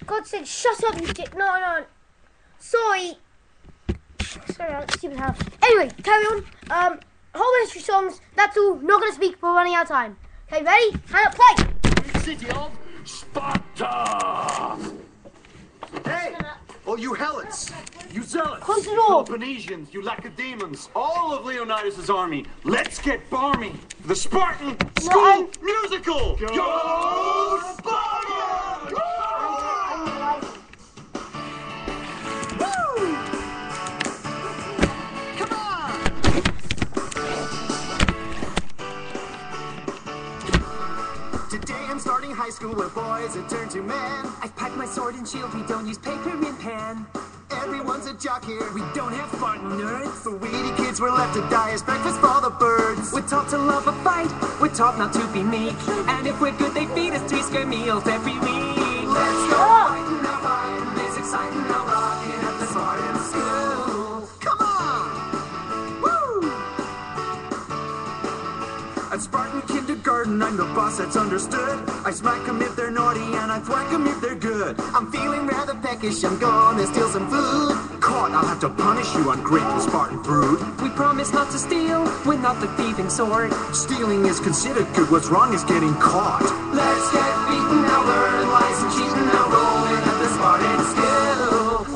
God's sake, shut up, you dick. No. Sorry, stupid house. Anyway, carry on. Whole history songs, that's all. Not going to speak, we're running out of time. Okay, ready? Hand up, play. City of Sparta! Hey! All you helots! You zealots! Constantinople! Peloponnesians, you Lacedaemons, all of Leonidas' army, let's get barmy! The Spartan School Musical! Go Sparta! Woo! Come on! Today I'm starting high school where boys have turned to men. I've packed my sword and shield, we don't use paper and pen. Everyone's a jock here, we don't have Spartan nerds. For weedy kids we're left to die as breakfast for all the birds. We're taught to love a fight, we're taught not to be meek. And if we're good they feed us 3 square meals every week. Let's go fighting now fighting, it's exciting now rocking at the Spartan School. Come on! Woo! At Spartan kindergarten, I'm the boss that's understood. I smack them if they're naughty and I thwack them if they're good. I'm feeling rather peckish, I'm gonna steal some food. Caught, I'll have to punish you, ungrateful Spartan brood. We promise not to steal, we're not the thieving sort. Stealing is considered good, what's wrong is getting caught. Let's get beaten, now learn lies and cheating, now rolling at the Spartan School.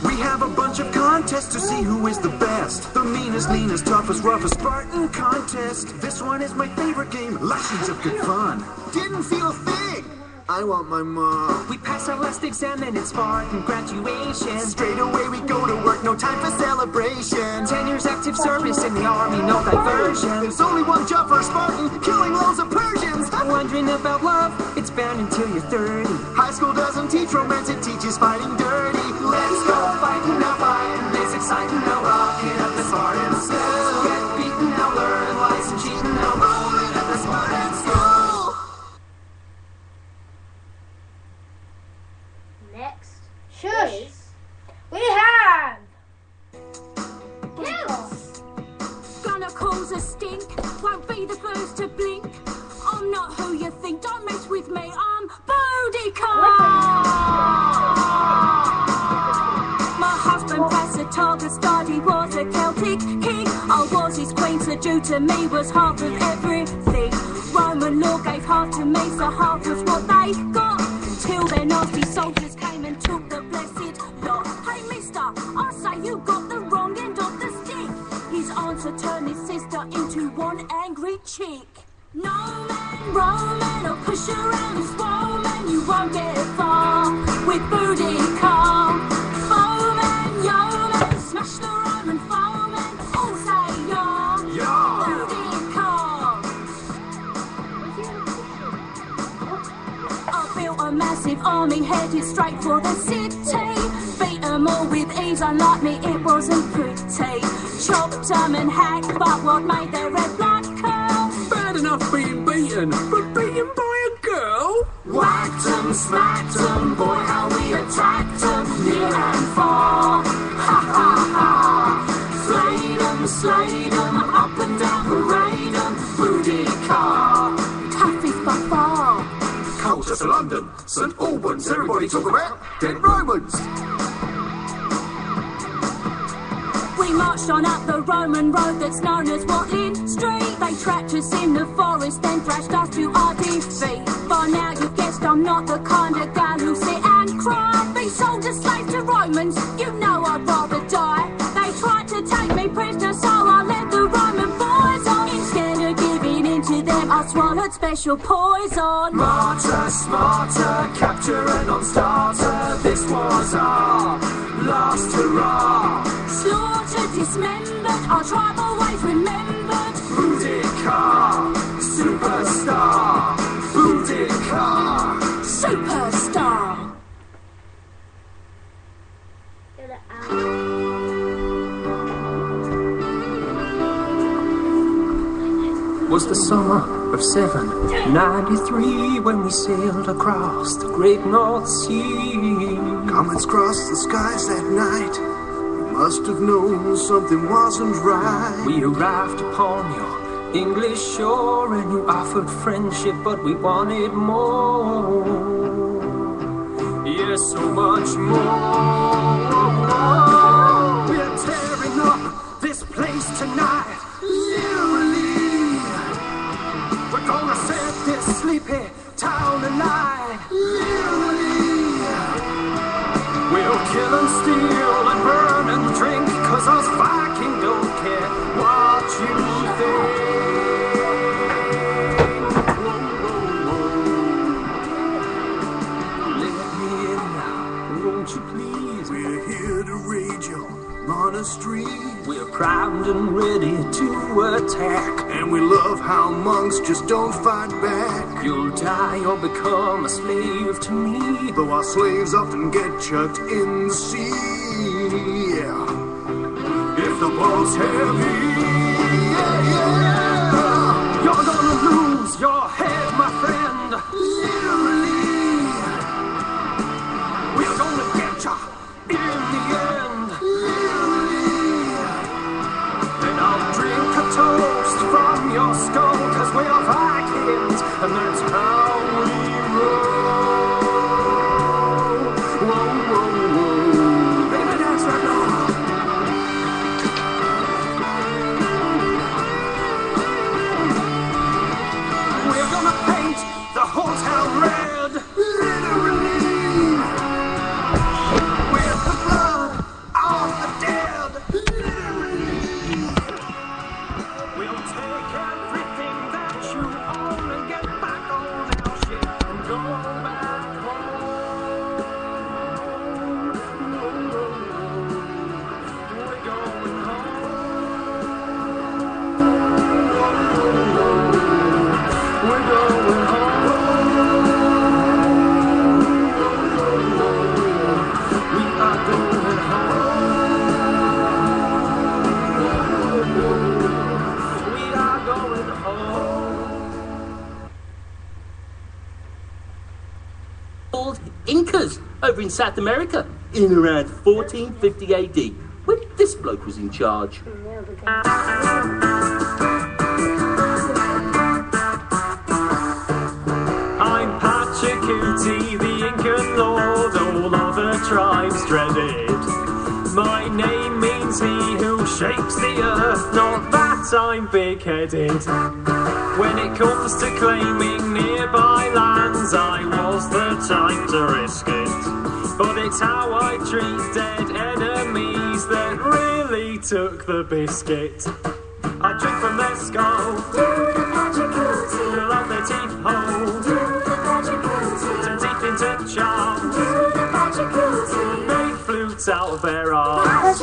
We have a bunch of contests to see who is the best. The meanest, leanest, toughest, roughest Spartan contest. This one is my favorite game, lessons of good fun. Didn't feel a thing. I want my mom. We pass our last exam and it's Spartan graduation. Straight away we go to work, no time for celebration. 10 years active service in the army, no diversion. There's only one job for a Spartan, killing loads of Persians. Wondering about love, it's banned until you're 30. High school doesn't teach romance, it teaches fighting dirty. Let's go fighting now fighting, it's exciting now rocking at the Spartan School. Get beaten now learn lies and cheating now rolling at the Spartan School. Next. Shush. We have. Gonna cause a stink, won't be the first to blink. I'm not who you think, don't mess with me, I'm Boudica. My husband passed the target, study was a Celtic king. I was his queen, so due to me was half of everything. Roman law gave half to me, so half was what they got. Till their nasty soldiers came and took the blessed lot. Hey mister, I say you got the wrong end of the stick. His answer turned his sister into one angry chick. No man, Roman, or push around his woman, you won't get far with Boudica. Foeman, yeoman, smash the Roman foeman, all say yah, Boudica. I built a massive army headed straight for the city. Beat them all with ease, unlike me it wasn't pretty. Chopped them and hacked, but what made their red blood curl? Bad enough being beaten, but beaten by a girl? Whacked 'em, smacked 'em, boy how we attacked 'em, near and far. Ha ha ha. Slayed 'em, up and down parade 'em, Boudica. Toughest by far. Colchester, London, St Albans, everybody talk about dead Romans. We marched on up the Roman road that's known as Watling Street. They trapped us in the forest, then thrashed us to our defeat. By now you've guessed I'm not the kind of gal who sit and cry. Be sold as slave to Romans, you know I'd rather die. They tried to take me prisoner, so I led the Roman boys on. Instead of giving in to them, I swallowed special poison. Martyr, smarter, capture a non-starter. This was our last hurrah. Slaughtered, dismembered, our tribal ways remembered. Boudica, superstar. Boudica, Superstar. Was the summer of 793 when we sailed across the great North Sea. Comets crossed the skies that night. You must have known something wasn't right. We arrived upon your English shore and you offered friendship, but we wanted more. there's so much more. We're tearing up this place tonight. Literally, we're gonna set this sleepy town alight. Literally, we'll kill and steal and burn and drink, 'cause us Viking don't care what you think. We're here to rage your monastery. We're primed and ready to attack, And we love how monks just don't fight back. you'll die or become a slave to me. Though our slaves often get chucked in the sea. Yeah. If the boat's heavy, yeah, yeah. You're gonna lose your head, my friend. Literally, We're gonna get ya in the end. And I'll drink a toast from your skull, 'cause we're Vikings, and that's how we roll. Whoa, whoa, whoa. Baby, dance right now. We're gonna paint the whole town red. literally. With the blood of the dead. We'll take everything that you own and get back on our ship and go back home. We're going home. We're going home. We are going home. We are going home. Called Incas over in South America in around 1450 AD, when this bloke was in charge. I'm Pachacuti, the Incan lord, all other tribes dreaded. My name means he who shakes the earth, not that I'm big-headed. When it comes to claiming nearby lands, I was the type to risk it. But it's how I treat dead enemies that really took the biscuit. I drink from their skull, fill out their teeth hole, turn teeth into charm, make flutes out of their arms.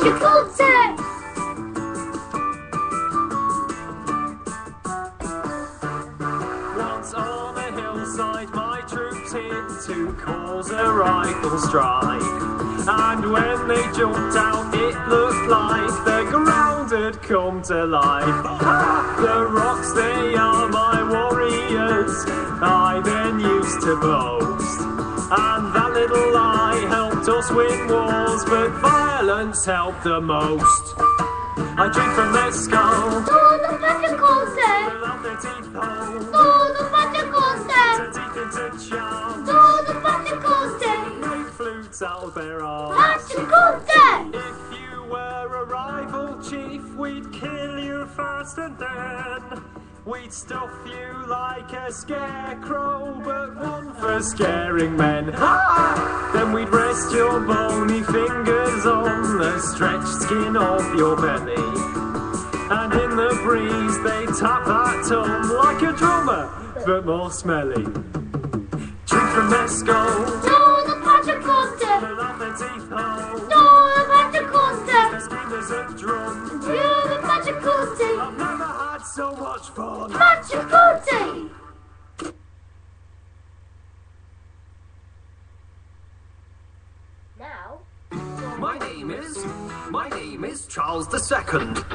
Once on a hillside, my troops hid to cause a rifle strike. And when they jumped out, it looked like the ground had come to life. Ha! The rocks, they are my warriors, I then used to boast. And that little lie helped us win wars, but violence helped the most. I drink from their skull, fill out their teeth hole, turn teeth into charm, make flutes out of their arms. If you were a rival chief, we'd kill you first and then we'd stuff you like a scarecrow, but one for scaring men. Ah! Then we'd rest your bony fingers on the stretched skin of your belly. And in the breeze they tap that tongue like a drummer, but more smelly. Drink from their skull, fill out their teeth hole, their screamers and drums. I've never had so much fun. Now, My name is Charles II.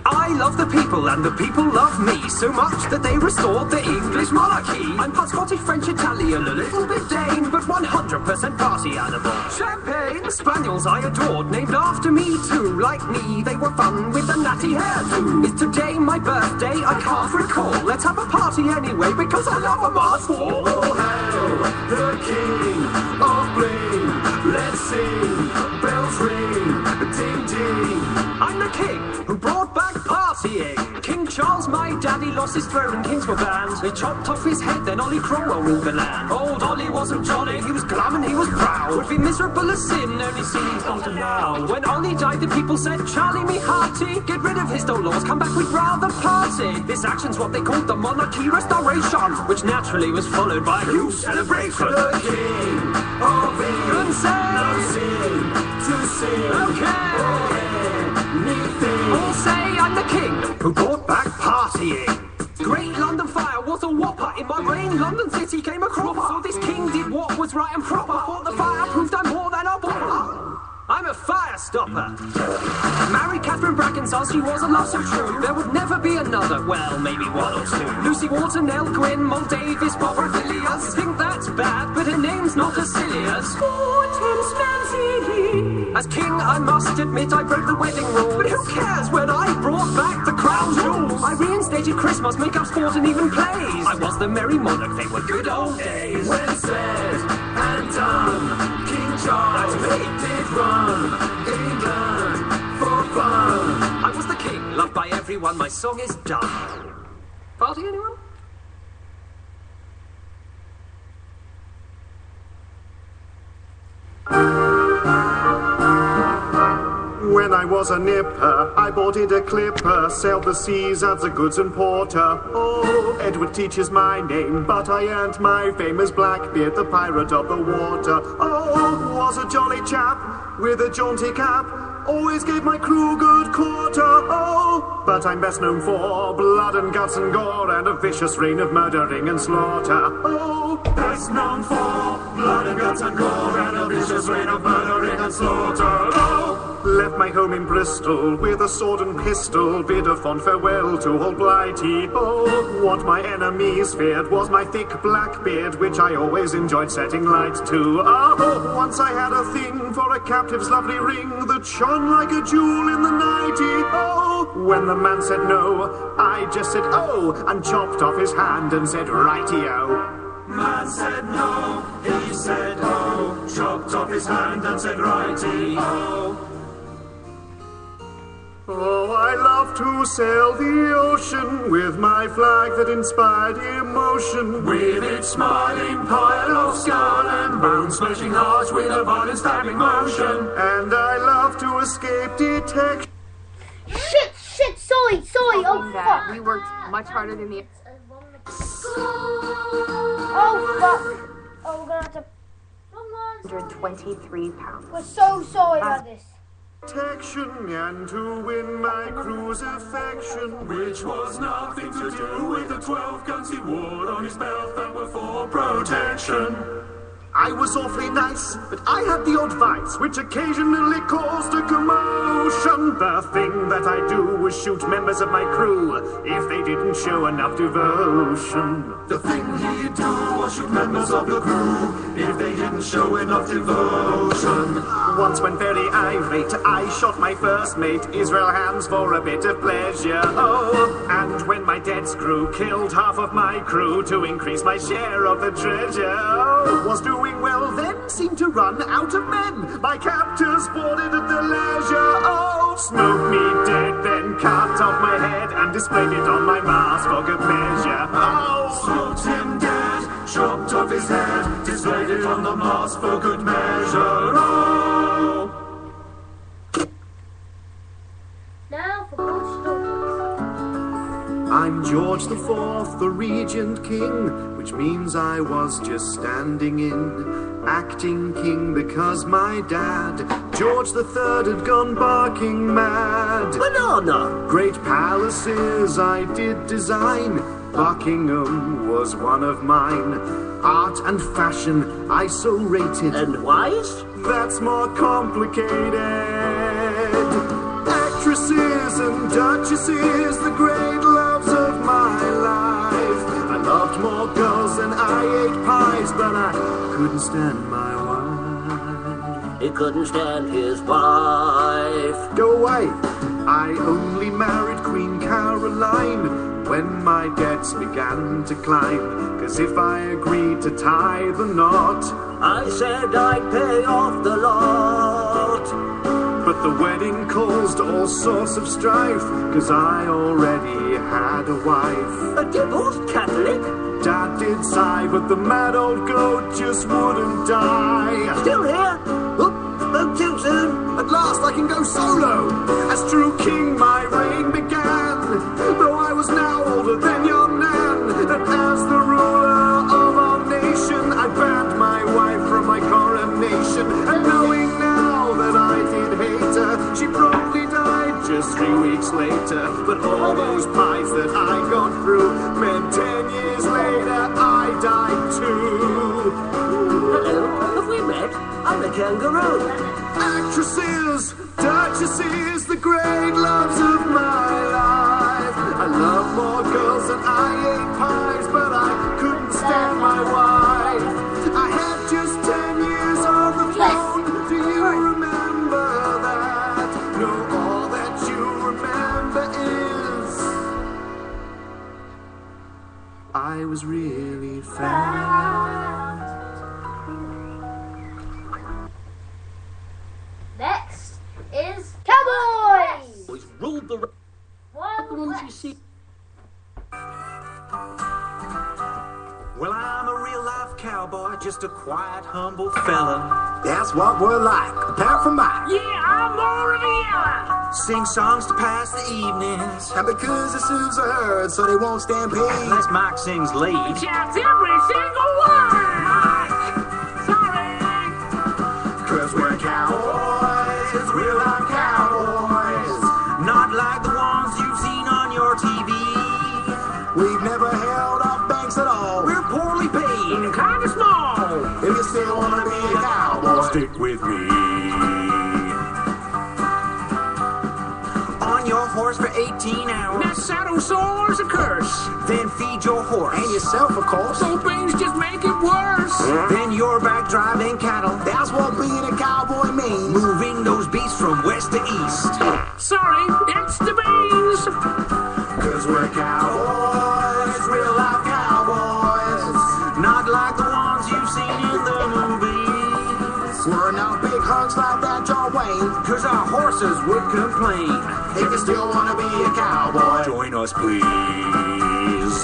I love the people and the people love me so much that they restored the English monarchy. I'm part Scottish, French, Italian, a little bit Dane, but 100% party animal. Champagne, spaniels I adored, named after me too. Like me, they were fun with a natty hairdo. Is today my birthday? I can't recall. Let's have a party anyway because I love 'em all. Oh, hail the king of bling. Let's lost his throne and kings were banned. They chopped off his head, then Ollie Cromwell ruled the land. Old Ollie wasn't jolly, he was glum and he was proud. Would be miserable as sin, only sin's not allowed. When Ollie died, the people said, Charlie me hearty, get rid of his dull laws, come back, we'd rather party. This action's what they called the monarchy restoration, which naturally was followed by a huge celebration. The king of England, no sin to sin. Okay. Anything. All say I'm the king who brought back partying. Great London fire was a whopper. In my reign, London city came a cropper. So this king did what was right and proper. For the fire proved I'm more than a bopper. I'm a fire stopper. Married Catherine Brackensall, she was a love so true. There would never be another, well, maybe one or two. Lucy Walton, Nell Gwynn, Moll Davis, Barbara Villiers. Think that's bad, but her name's not as silly as as king, I must admit I broke the wedding rules. But who cares when I brought back the crown jewels? I reinstated Christmas, make-up, sport and even plays. I was the merry monarch, they were good old days. When said and done, King Charles did run England for fun. I was the king, loved by everyone, my song is done. Party, anyone? When I was a nipper, I boarded a clipper, sailed the seas as a goods importer. Oh, Edward teaches my name, but I earned my fame as Blackbeard, the pirate of the water. Oh, was a jolly chap with a jaunty cap, always gave my crew good quarter. Oh, but I'm best known for blood and guts and gore and a vicious reign of murdering and slaughter. Oh, Best known for blood and guts and gore and a vicious reign of murdering and slaughter. Oh, left my home in Bristol with a sword and pistol, bid a fond farewell to old Blighty. Oh, what my enemies feared was my thick black beard, which I always enjoyed setting light to. Oh, once I had a thing for a captive's lovely ring that shone like a jewel in the nighty. Oh, when the man said no, I just said oh, and chopped off his hand and said righty-o. man said no, he said oh, chopped off his hand and said righty-o. Oh, I love to sail the ocean with my flag that inspired emotion. With its smiling pile of skull and bone, splashing hearts with a violent stabbing motion. And I love to escape detection. Shit, sorry, oh that fuck. we worked much harder than the. Oh fuck. Oh, we're gonna have to... 123 pounds. We're so sorry about this. Protection and to win my crew's affection. Which was nothing to do with the 12 guns he wore on his belt that were for protection. I was awfully nice, but I had the odd vice, which occasionally caused a commotion. The thing that I do was shoot members of my crew if they didn't show enough devotion. The thing he'd do was shoot members of the crew if they didn't show enough devotion. Once when very irate, I shot my first mate, Israel Hands, for a bit of pleasure. Oh, and when my dead screw killed half of my crew to increase my share of the treasure. Oh, was doing well then, seemed to run out of men. My captors boarded at their leisure. Oh, smoked me dead, then cut off my head and displayed it on my mast for good measure. Oh, Smoked him dead, chopped off his head, displayed it on the mast for good measure. Oh. Now for good stories. I'm George the Fourth, the Regent King, which means I was just standing in, acting king because my dad, George the Third, had gone barking mad. Banana! Great palaces I did design, Buckingham was one of mine. Art and fashion I so rated, And wise? that's more complicated. Actresses and duchesses, the great loves of my life. I loved more girls than I ate pies, but I couldn't stand my wife. He couldn't stand his wife. Go away! I only married Queen Caroline when my debts began to climb. 'Cause if I agreed to tie the knot, I said I'd pay off the lot. But the wedding caused all sorts of strife, 'cause I already had a wife. A divorced Catholic? Dad did sigh, but the mad old goat just wouldn't die. Still here? Oop, spoke too soon. At last I can go solo. As true king my reign began, though I was now older than your nan. And as the ruler of our nation, I banned my wife from my coronation. And knowing now that I did hate her, she probably died just 3 weeks later. But all those pies that I got through meant 10 years later I died too. Hello, have we met? I'm a kangaroo. Actresses, duchesses, the great loves of my life. I love more girls than I ate pies, but I couldn't stand my wife. I had just 10 years on the throne. Do you remember that? No, all that you remember is I was really fat. Next is Cowboys! Boys ruled the ones you see. Well, I'm a real-life cowboy, just a quiet, humble fella. That's what we're like, apart from mine. Yeah, I'm more of a yellow. Sing songs to pass the evenings. And because it soothes the herd, so they won't stampede. Unless Mike sings lead. Shouts every single word. Sorry. 'Cause we're cowboys, real-life cowboys. Not like the ones you've seen on your TV. We've never held up banks at all. We're poorly paid. Kind of small. If you still wanna be a cowboy, stick with me. On your horse for 18 hours. That saddle sore's a curse. Then feed your horse. And yourself, of course. Those things just make it worse. Then you're back driving cattle. That's what being a cowboy means. Moving those beasts from west to east. Sorry, it's the beans. 'Cause we're cowboys, real-life cowboys. Not like the ones you've seen in the movies. We're not big hunks like that John Wayne. 'Cause our horses would complain. If you still wanna be a cowboy, Join us, please.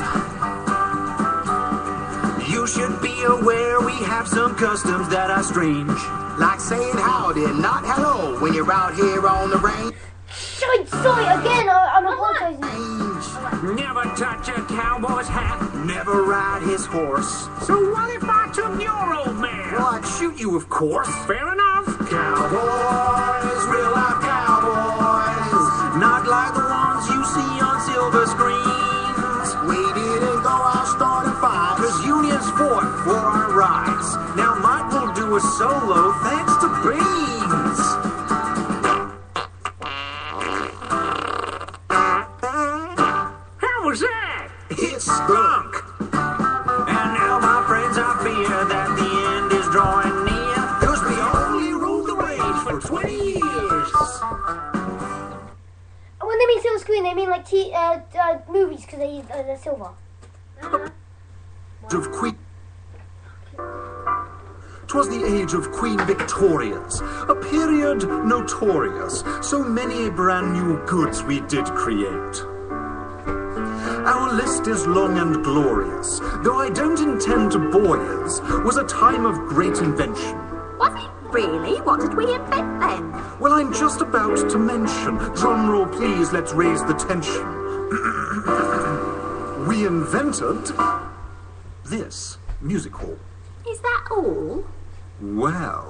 You should be aware we have some customs that are strange. like saying howdy, not hello, when you're out here on the range. Sorry, again, I'm apologizing. Never touch a cowboy's hat. Never ride his horse. So what if I took your old man? Well, I'd shoot you, of course. Fair enough. Cowboys, real-life cowboys. Not like the ones you see on silver screens. We didn't go out starting fights. 'Cause unions fought for our rights. Now Mike will do a solo thanks to beans. How was that? It stunk. And now, my friends, I fear that the end is drawing near. 'Cause we only ruled the range for 20 years. When they mean silver screen, they mean like movies because they're silver. Of Queen. 'Twas the age of Queen Victoria's, a period notorious. So many brand new goods we did create. Our list is long and glorious, though I don't intend to bore yous. Was a time of great invention. Was it really? What did we invent then? Well, I'm just about to mention. Drum roll, please, let's raise the tension. We invented this music hall. Is that all? Well,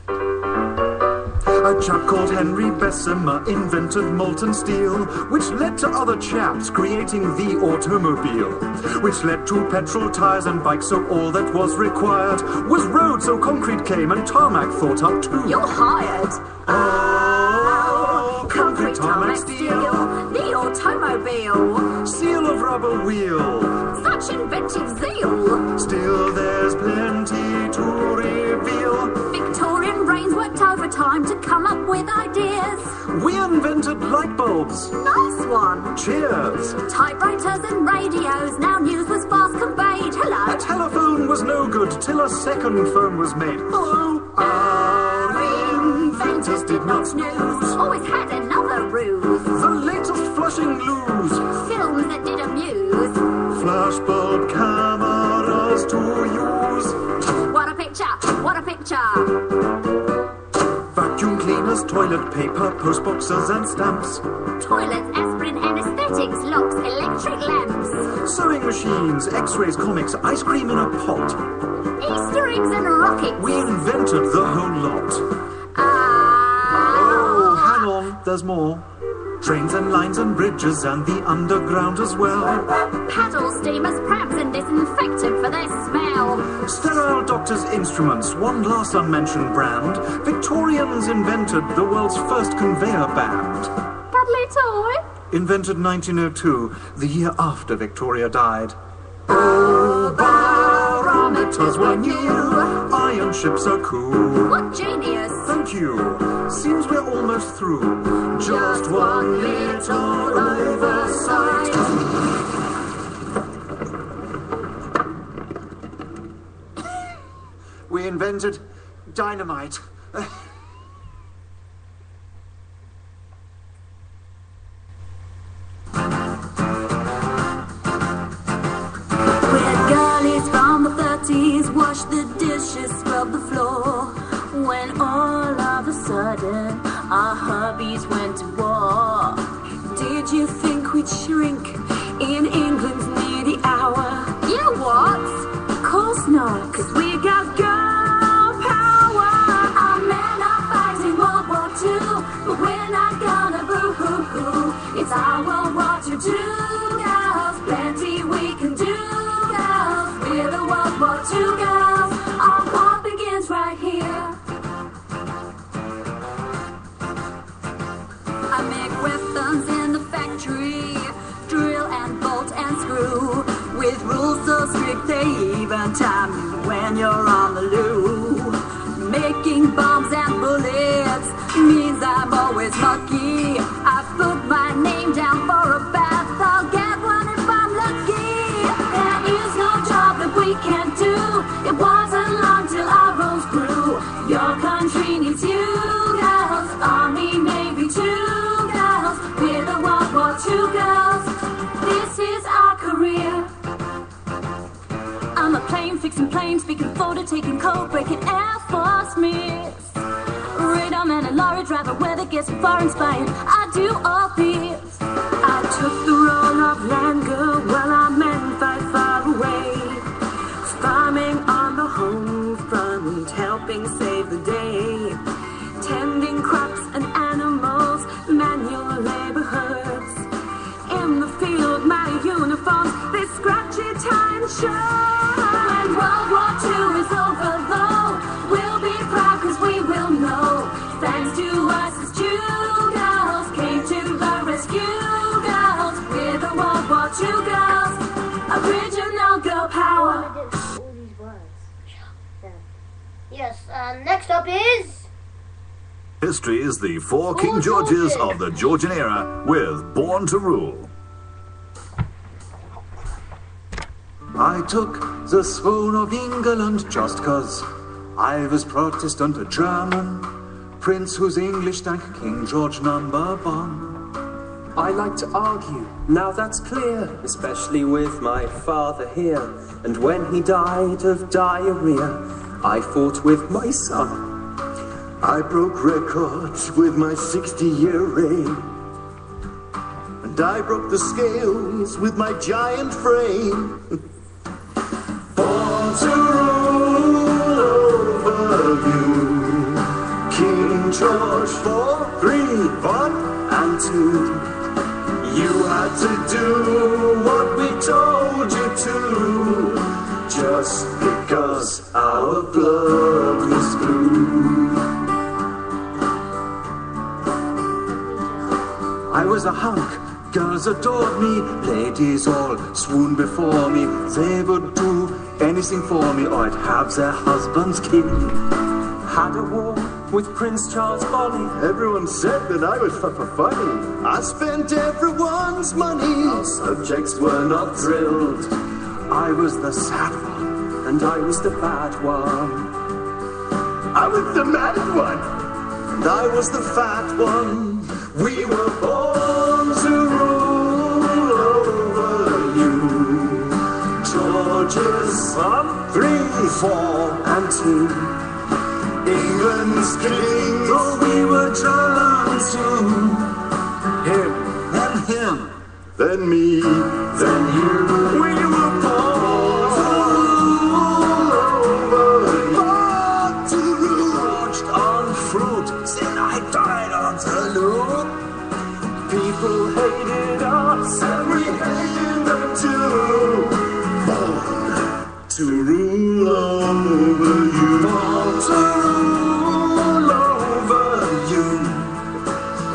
a chap called Henry Bessemer invented molten steel, which led to other chaps creating the automobile, which led to petrol tires and bikes, so all that was required was road, so concrete came and tarmac thought up too. You're hired. Oh, concrete, tarmac, steel, the automobile. seal of rubber wheel. Such inventive zeal. Still there's plenty to reveal. Victorian brains worked overtime to come up with ideas. We invented light bulbs. Nice one. Cheers. Typewriters and radios, now news was fast conveyed. Hello. A telephone was no good till a second phone was made. Hello. Our inventors did not snooze. Always had another ruse. The latest flushing lose. Films that did amuse. Flashbulb cameras to use. What a picture! What a picture! Vacuum cleaners, toilet paper, postboxes and stamps. Toilets, aspirin, anesthetics, locks, electric lamps. Sewing machines, x-rays, comics, ice cream in a pot. Easter eggs and rockets. We invented the whole lot. Oh, hang on, there's more. Trains and lines and bridges and the underground as well. Paddle steamers, prams and disinfectant for their smell. Sterile doctors' instruments, one last unmentioned brand. Victorians invented the world's first conveyor band. Cuddly toy. Invented 1902, the year after Victoria died. Oh, barometers were new. Iron ships are cool. What genius. Thank you. Seems we're almost through. Just one little oversight. We invented dynamite. Wash the dishes, scrub the floor. When all of a sudden our hubbies went to war. Did you think we'd shrink in England's nearly hour? Yeah, what? Of course not, 'cause we got girl power. Our men are fighting World War II, but we're not gonna boo-hoo-hoo. It's our World War II girls, plenty we can do. We're the World War II girls. Our war begins right here. I make weapons in the factory, drill and bolt and screw, with rules so strict they even time you when you're on the loo. Making bombs and bullets means I'm always lucky. I put my name down for a bath, I'll get one if I'm lucky. There is no job that we can't do. It wasn't long till our roads grew. Your country needs you, girls. Army, Navy, too, girls. We're the World War II girls. This is our career. I'm a plane fixing planes, speaking photo, taking code, breaking Air Force miss. Radar man and lorry driver, weather gets far inspired. I do all this. I took the role of land girl while our men fight far away. Farming on the home front, helping save the day. Tending crops and animals, manual labor hurts. In the field, my uniforms, they scratchy time shirts. When World War II is over, though, we'll be proud 'cause we will know. Thanks to us as Jew girls came to the rescue, girls. We're the World War II girls, original girl power. Yes, next up is... History is the four King Georges of the Georgian era with Born to Rule. I took the throne of England just 'cause I was Protestant or German, prince whose English thank King George #1. I like to argue, now that's clear, especially with my father here. And when he died of diarrhea, I fought with my son. I broke records with my 60-year reign. And I broke the scales with my giant frame. Born to rule over you, King George 4, 3, 1, and 2. You had to do what we told you to, just because our blood was blue. I was a hunk, girls adored me, ladies all swooned before me. They would do anything for me, or I'd have their husbands kill me. Had a war with Prince Charles Bolly. Everyone said that I was funny. I spent everyone's money. Our subjects were not thrilled. I was the sad one, and I was the bad one. I was the mad one. and I was the fat one. We were born to rule over you. George's 3, 4, and 2. England's king, though we were drawn to him, then him, then me, then you. We were born to rule over you. Born to rule. Launched on fruit, then I died on salute. People hated us, and we hated them too. Born to rule over you. Born to rule over you.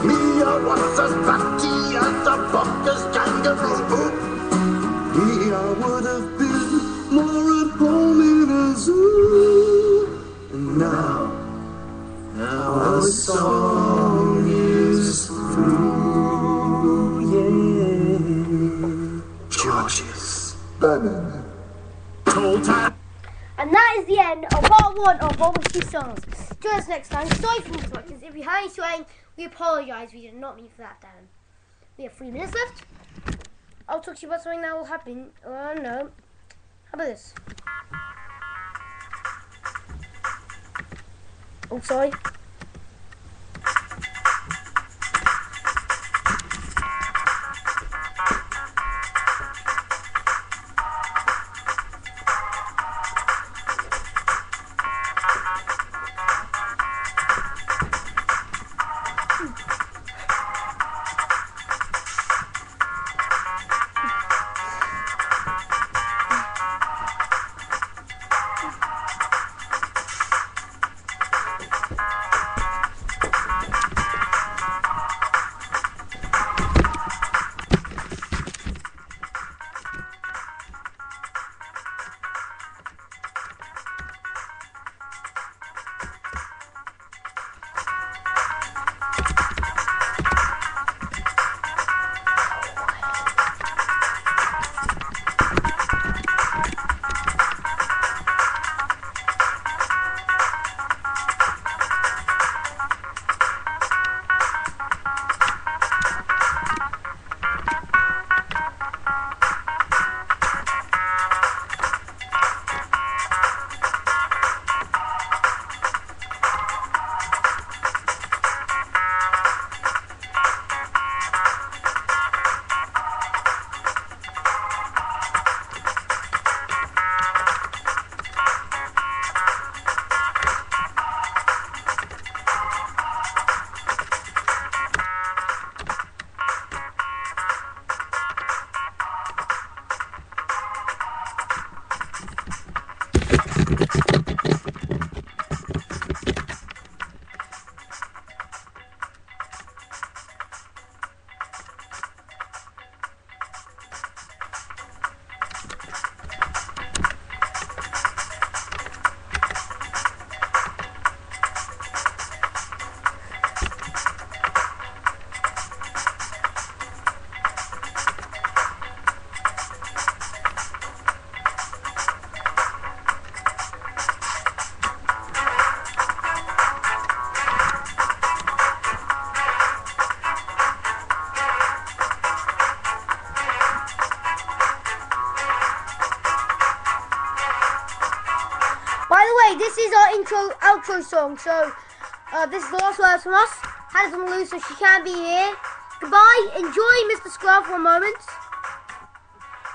Me, I was as batty as a bucker's kangaroo. Me, I would have been more at home in a zoo. And now our song is through, yeah. George's banana. Told time. And that is the end of part 1 of Home History Songs. Join us next time. Sorry for the interruptions. If we had any swearing, we apologise. We did not mean for that, Dan. We have 3 minutes left. I'll talk to you about something that will happen. No. How about this? Oh, sorry. This is our outro song, so this is the last words from us. Hannah's on the loose, so she can't be here. Goodbye. Enjoy Mr. Scrub for a moment.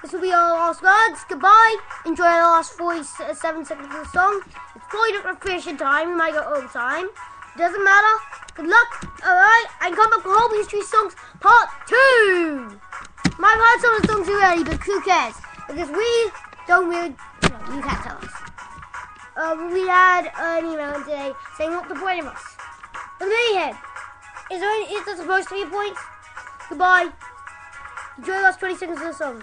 This will be our last words. Goodbye. Enjoy the last 47 seconds of the song. It's probably not going to finish in time. We might go over time. Doesn't matter. Good luck. Alright. And come back for Home History Songs Part 2. Might have heard some of the songs already, but who cares? Because we don't really... No, you can't tell us. We had an email today saying what the point of us. But anyhow, is there supposed to be a point? Goodbye. Enjoy the last 20 seconds of the song.